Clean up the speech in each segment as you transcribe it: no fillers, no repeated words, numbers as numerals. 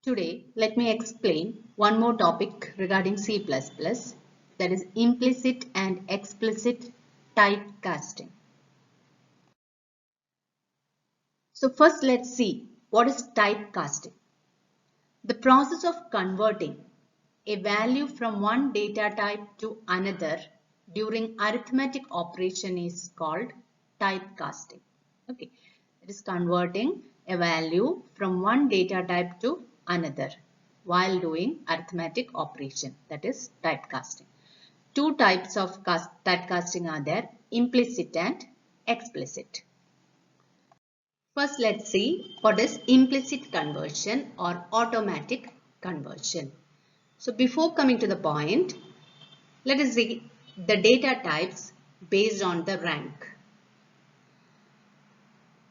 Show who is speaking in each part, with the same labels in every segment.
Speaker 1: Today, let me explain one more topic regarding C++, that is implicit and explicit typecasting. So first let's see what is typecasting. The process of converting a value from one data type to another during arithmetic operation is called typecasting. Okay, it is converting a value from one data type to another while doing arithmetic operation, that is typecasting. Two types of typecasting are there, implicit and explicit. First, let's see what is implicit conversion or automatic conversion. So before coming to the point, let us see the data types based on the rank.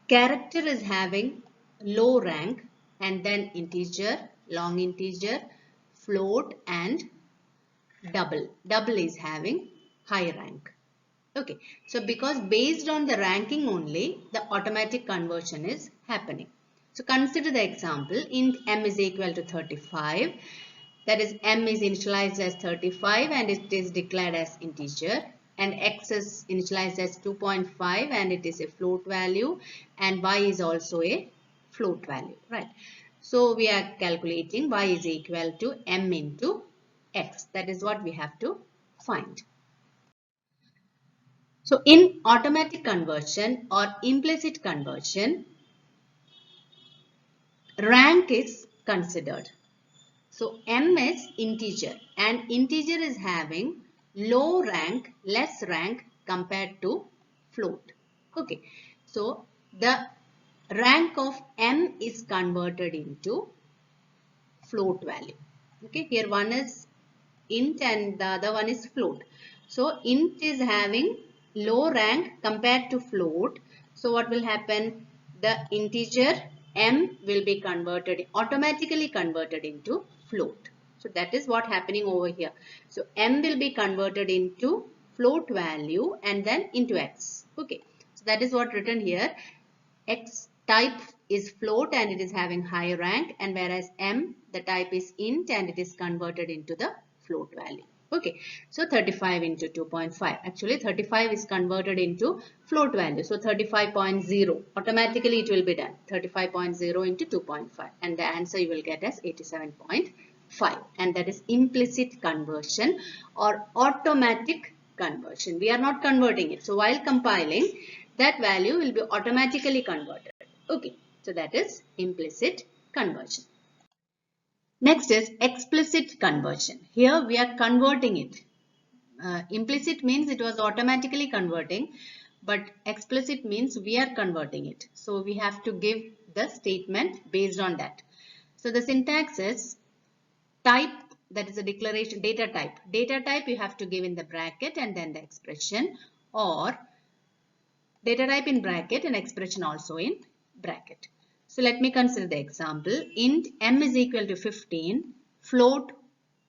Speaker 1: Character is having low rank and then integer, long integer, float and double. Double is having high rank. Okay, so because based on the ranking only, the automatic conversion is happening. So consider the example, int m is equal to 35. That is, m is initialized as 35 and it is declared as integer, and x is initialized as 2.5 and it is a float value, and y is also a float value, right? So we are calculating y is equal to m into x. That is what we have to find. So in automatic conversion or implicit conversion, rank is considered. So m is integer and integer is having low rank, less rank compared to float. Okay, so the rank of m is converted into float value. Okay, here one is int and the other one is float. So int is having low rank compared to float. So what will happen? The integer m will be converted, automatically converted into float. So that is what happening over here. So m will be converted into float value and then into x. Okay. So that is what written here. X type is float and it is having high rank, and whereas m, the type is int and it is converted into the float value. Okay, so 35 into 2.5. Actually 35 is converted into float value. So 35.0, automatically it will be done. 35.0 into 2.5 and the answer you will get as 87.5, and that is implicit conversion or automatic conversion. We are not converting it. So while compiling, that value will be automatically converted. Okay, so that is implicit conversion. Next is explicit conversion. Here we are converting it. Implicit means it was automatically converting, but explicit means we are converting it. So we have to give the statement based on that. So the syntax is type, that is a declaration, data type. Data type you have to give in the bracket and then the expression, or data type in bracket and expression also in bracket. So let me consider the example. Int m is equal to 15, float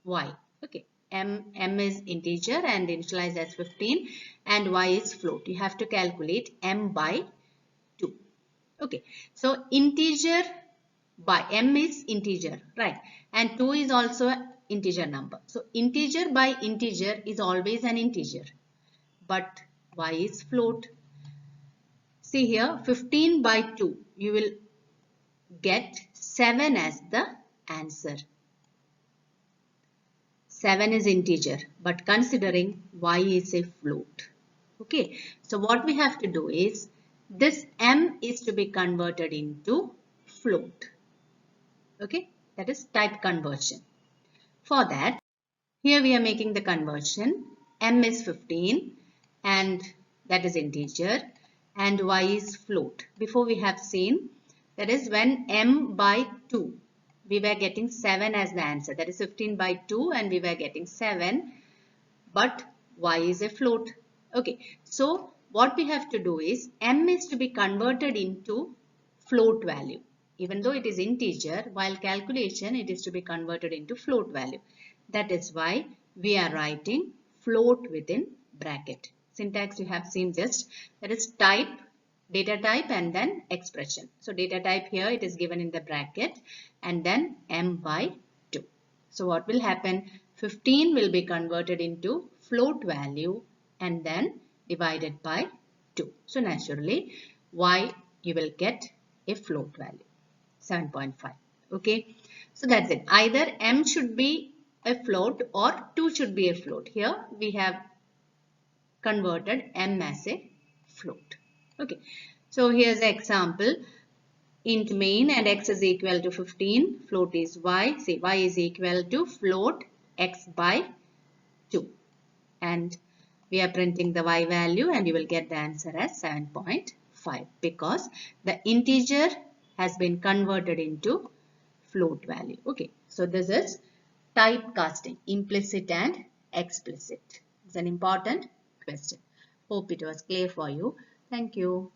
Speaker 1: y. Okay, m is integer and initialized as 15 and y is float. You have to calculate m by 2. Okay, so integer by m is integer, right? And 2 is also an integer number. So integer by integer is always an integer, but y is float. See here, 15 by 2, you will get 7 as the answer. 7 is integer, but considering y is a float. Okay, so what we have to do is, this m is to be converted into float. Okay, that is type conversion. For that, here we are making the conversion. M is 15 and that is integer, and y is float. Before we have seen, that is when m by 2, we were getting 7 as the answer. That is 15 by 2 and we were getting 7, but y is a float. Okay, so what we have to do is, m is to be converted into float value. Even though it is integer, while calculation it is to be converted into float value. That is why we are writing float within bracket. Syntax you have seen just, that is type, data type and then expression. So data type here it is given in the bracket and then m by 2. So what will happen? 15 will be converted into float value and then divided by 2. So naturally y you will get a float value 7.5. Okay. So that's it. Either m should be a float or 2 should be a float. Here we have converted m as a float. Okay. So here's an example. Int main and x is equal to 15. Float is y. Say y is equal to float x by 2. And we are printing the y value and you will get the answer as 7.5 because the integer has been converted into float value. Okay. So this is typecasting, implicit and explicit. It's an important question. Hope it was clear for you. Thank you.